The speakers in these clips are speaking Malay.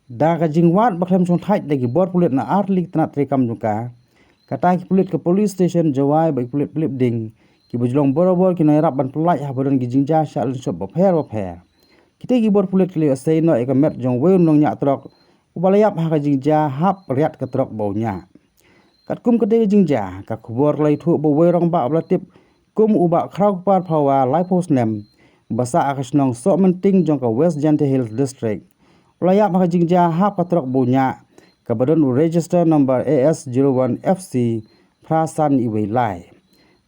Da ka jingwat baklem song thait lagi bor pulit na arlik tanat rekam juga. Kata ki pulit ke police station jawai bagi pulit ding. Ki bujlong boro-boro ki nairap ban pelai habaran ki jingja sya lin sob bapher. Kita ki bor pulit kli asai no eka met jong weun nong nyak trok. Ubalayap ha ka jingja hap riat ke trok baunya. Kat kum kete jingja ka kubor lai thu bo werong ba ablatip kum uba krau par phawa lai post nem. Basa akasnong so menting jong ka West Jante Hills District. Ulayap ha ka jingja hap ka trok baunya. Kabadan register number AS01FC Prasan Iwei Lai.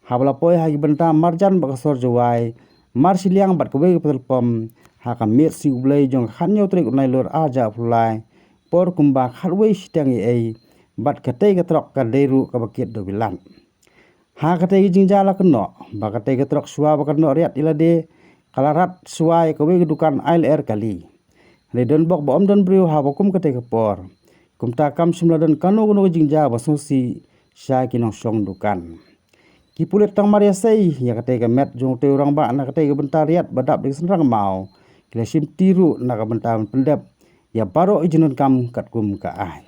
Habla poi hagi benta marjan bakasor jawai marsiliang bat kewe petelpom haka mir si ublai jong khanyo trik unai lor aja fulai por kumba khalwei sitang ei bat katei katrok ka deru ka bakit do bilan ha katei jingjala keno ba katei katrok suwa bakano riat ilade kalarat suai kewe dukan ail air kali redon bok bom don brio ha bokum katei kapor kumta kam simladan kano gono jingja basusi sya kinong song dukan ki pulit tang maria sei ya kate ka met jong te orang ba na kate ka bentariat badap di senrang mau kila sim tiru na ka bentar pendep ya baro ijinun kam kat kum ka ai